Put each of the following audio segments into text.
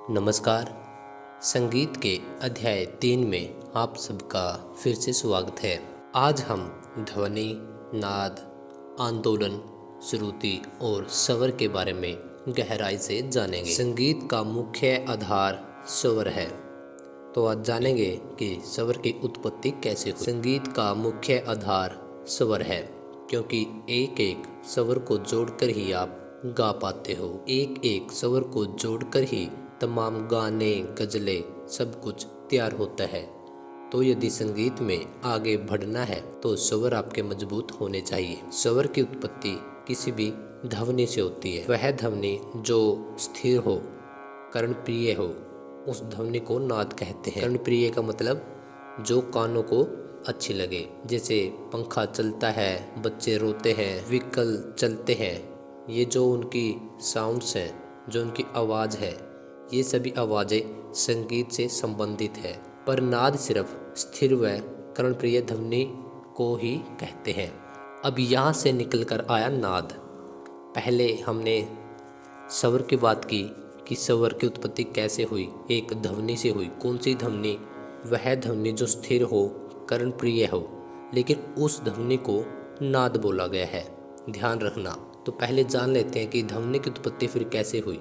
नमस्कार। संगीत के अध्याय 3 में आप सबका फिर से स्वागत है। आज हम ध्वनि, नाद, आंदोलन, श्रुति और स्वर के बारे में गहराई से जानेंगे। संगीत का मुख्य आधार स्वर है, तो आज जानेंगे कि स्वर की उत्पत्ति कैसे हुई। संगीत का मुख्य आधार स्वर है, क्योंकि एक एक स्वर को जोड़कर ही आप गा पाते हो। एक एक स्वर को जोड़कर ही तमाम गाने, गजलें सब कुछ तैयार होता है। तो यदि संगीत में आगे बढ़ना है तो स्वर आपके मजबूत होने चाहिए। स्वर की उत्पत्ति किसी भी ध्वनि से होती है। वह ध्वनि जो स्थिर हो, कर्णप्रिय हो, उस ध्वनि को नाद कहते हैं। कर्णप्रिय का मतलब जो कानों को अच्छी लगे। जैसे पंखा चलता है, बच्चे रोते हैं, व्हीकल चलते हैं, ये जो उनकी साउंड्स हैं, जो उनकी आवाज़ है, ये सभी आवाज़ें संगीत से संबंधित है। पर नाद सिर्फ स्थिर व कर्णप्रिय ध्वनि को ही कहते हैं। अब यहाँ से निकल कर आया नाद। पहले हमने स्वर की बात की कि स्वर की उत्पत्ति कैसे हुई। एक ध्वनि से हुई। कौन सी ध्वनि? वह ध्वनि जो स्थिर हो, कर्णप्रिय हो, लेकिन उस ध्वनि को नाद बोला गया है। ध्यान रखना। तो पहले जान लेते हैं कि ध्वनि की उत्पत्ति फिर कैसे हुई।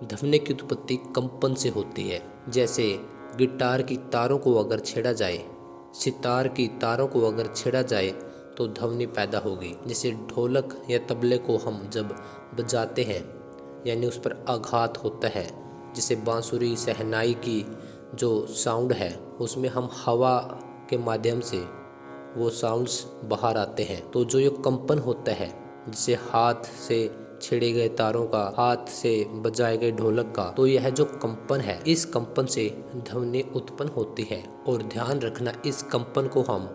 ध्वनि की उत्पत्ति कंपन से होती है। जैसे गिटार की तारों को अगर छेड़ा जाए, सितार की तारों को अगर छेड़ा जाए तो ध्वनि पैदा होगी। जैसे ढोलक या तबले को हम जब बजाते हैं, यानी उस पर आघात होता है, जैसे बांसुरी, शहनाई की जो साउंड है, उसमें हम हवा के माध्यम से वो साउंड्स बाहर आते हैं। तो जो ये कंपन होता है, जैसे हाथ से छेड़े गए तारों का, हाथ से बजाए गए ढोलक का, तो यह जो कंपन है, इस कंपन से ध्वनि उत्पन्न होती है। और ध्यान रखना, इस कंपन को हम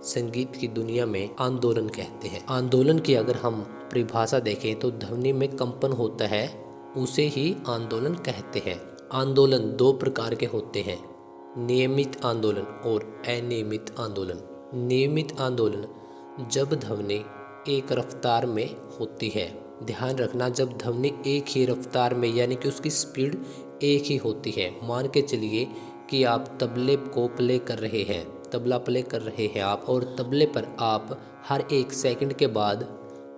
संगीत की दुनिया में आंदोलन कहते हैं। आंदोलन की अगर हम परिभाषा देखें तो ध्वनि में कंपन होता है, उसे ही आंदोलन कहते हैं। आंदोलन दो प्रकार के होते हैं, नियमित आंदोलन और अनियमित आंदोलन। नियमित आंदोलन जब ध्वनि एक रफ्तार में होती है। ध्यान रखना, जब ध्वनि एक ही रफ्तार में, यानी कि उसकी स्पीड एक ही होती है। मान के चलिए कि आप तबले को प्ले कर रहे हैं, तबला प्ले कर रहे हैं आप, और तबले पर आप हर 1 सेकंड के बाद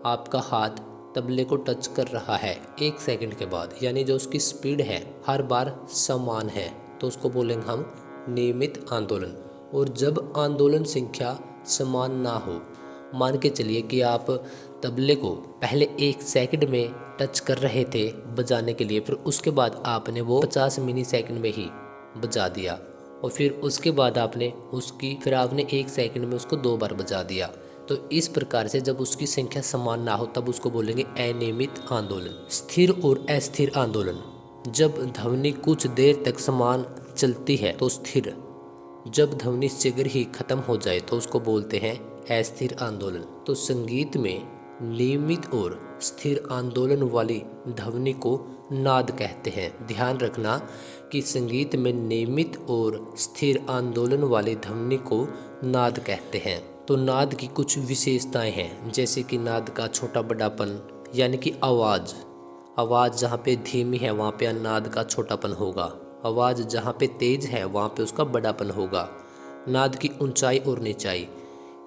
आपका हाथ तबले को टच कर रहा है। 1 सेकंड के बाद, यानी जो उसकी स्पीड है हर बार समान है, तो उसको बोलेंगे हम नियमित आंदोलन। और जब आंदोलन संख्या समान ना हो, मान के चलिए कि आप तबले को पहले 1 सेकंड में टच कर रहे थे बजाने के लिए, फिर उसके बाद आपने वो 50 मिली सेकंड में ही बजा दिया, और फिर उसके बाद आपने 1 सेकंड में उसको 2 बार बजा दिया। तो इस प्रकार से जब उसकी संख्या समान ना हो तब उसको बोलेंगे अनियमित आंदोलन। स्थिर और अस्थिर आंदोलन, जब ध्वनि कुछ देर तक समान चलती है तो स्थिर, जब ध्वनि शीघ्र ही खत्म हो जाए तो उसको बोलते हैं अस्थिर आंदोलन। तो संगीत में नियमित और स्थिर आंदोलन वाली ध्वनि को नाद कहते हैं। ध्यान रखना कि संगीत में नियमित और स्थिर आंदोलन वाली ध्वनि को नाद कहते हैं। तो नाद की कुछ विशेषताएं हैं, जैसे कि नाद का छोटा बड़ापन, यानी कि आवाज़ जहाँ पे धीमी है वहाँ पे नाद का छोटापन होगा, आवाज़ जहाँ पे तेज है वहाँ पे उसका बड़ापन होगा। नाद की ऊंचाई और निचाई,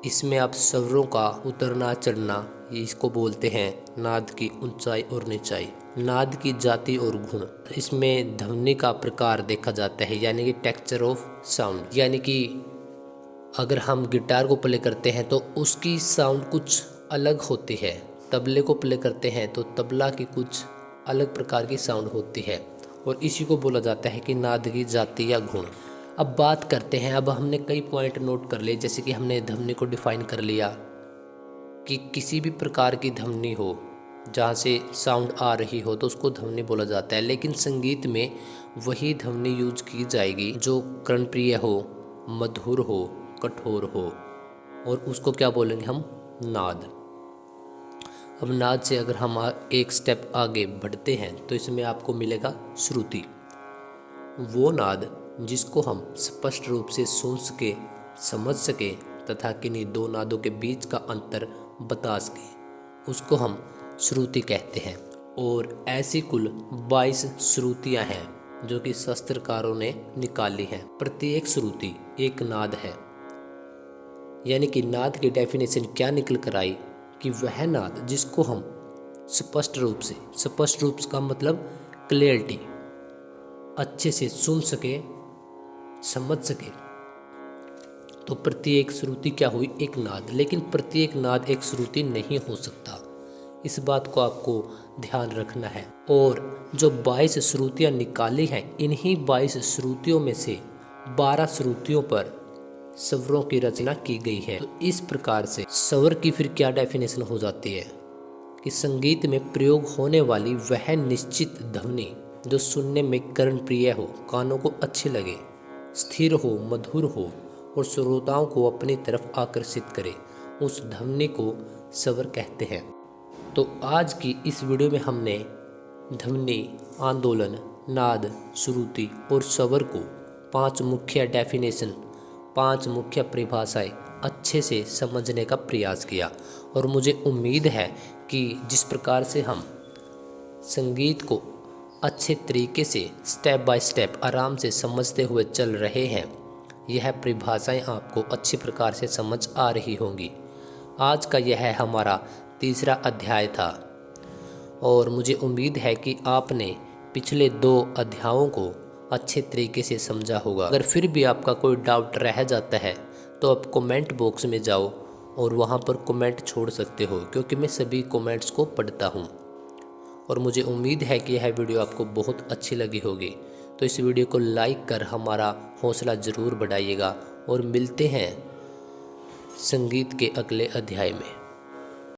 इसमें आप स्वरों का उतरना चढ़ना, इसको बोलते हैं नाद की ऊंचाई और निचाई। नाद की जाति और गुण, इसमें ध्वनि का प्रकार देखा जाता है, यानी कि टेक्सचर ऑफ साउंड। यानी कि अगर हम गिटार को प्ले करते हैं तो उसकी साउंड कुछ अलग होती है, तबले को प्ले करते हैं तो तबला की कुछ अलग प्रकार की साउंड होती है, और इसी को बोला जाता है कि नाद की जाति या गुण। अब बात करते हैं, अब हमने कई पॉइंट नोट कर लिए, जैसे कि हमने ध्वनि को डिफाइन कर लिया कि किसी भी प्रकार की ध्वनि हो जहाँ से साउंड आ रही हो तो उसको ध्वनि बोला जाता है। लेकिन संगीत में वही ध्वनि यूज की जाएगी जो कर्णप्रिय हो, मधुर हो, कठोर हो, और उसको क्या बोलेंगे हम? नाद। अब नाद से अगर हम एक स्टेप आगे बढ़ते हैं तो इसमें आपको मिलेगा श्रुति। वो नाद जिसको हम स्पष्ट रूप से सुन सके, समझ सके तथा किन्हीं दो नादों के बीच का अंतर बता सके, उसको हम श्रुति कहते हैं। और ऐसी कुल 22 श्रुतियाँ हैं जो कि शास्त्रकारों ने निकाली है। प्रत्येक श्रुति एक नाद है, यानी कि नाद की डेफिनेशन क्या निकल कर आई कि वह नाद जिसको हम स्पष्ट रूप का मतलब क्लियरिटी, अच्छे से सुन सके, समझ सके। तो प्रत्येक श्रुति क्या हुई? एक नाद। लेकिन प्रत्येक नाद एक श्रुति नहीं हो सकता, इस बात को आपको ध्यान रखना है। और जो 22 श्रुतियाँ निकाली हैं, इन्हीं 22 श्रुतियों में से 12 श्रुतियों पर स्वरों की रचना की गई है। तो इस प्रकार से स्वर की फिर क्या डेफिनेशन हो जाती है कि संगीत में प्रयोग होने वाली वह निश्चित ध्वनि जो सुनने में कर्णप्रिय हो, कानों को अच्छी लगे, स्थिर हो, मधुर हो और श्रोताओं को अपनी तरफ आकर्षित करे, उस ध्वनि को स्वर कहते हैं। तो आज की इस वीडियो में हमने ध्वनि, आंदोलन, नाद, श्रुति और स्वर को 5 मुख्य डेफिनेशन, 5 मुख्य परिभाषाएं अच्छे से समझने का प्रयास किया। और मुझे उम्मीद है कि जिस प्रकार से हम संगीत को अच्छे तरीके से स्टेप बाय स्टेप आराम से समझते हुए चल रहे हैं, यह परिभाषाएं आपको अच्छी प्रकार से समझ आ रही होंगी। आज का यह हमारा तीसरा अध्याय था और मुझे उम्मीद है कि आपने पिछले 2 अध्यायों को अच्छे तरीके से समझा होगा। अगर फिर भी आपका कोई डाउट रह जाता है तो आप कमेंट बॉक्स में जाओ और वहां पर कमेंट छोड़ सकते हो, क्योंकि मैं सभी कमेंट्स को पढ़ता हूं। और मुझे उम्मीद है कि यह वीडियो आपको बहुत अच्छी लगी होगी। तो इस वीडियो को लाइक कर हमारा हौसला ज़रूर बढ़ाइएगा और मिलते हैं संगीत के अगले अध्याय में।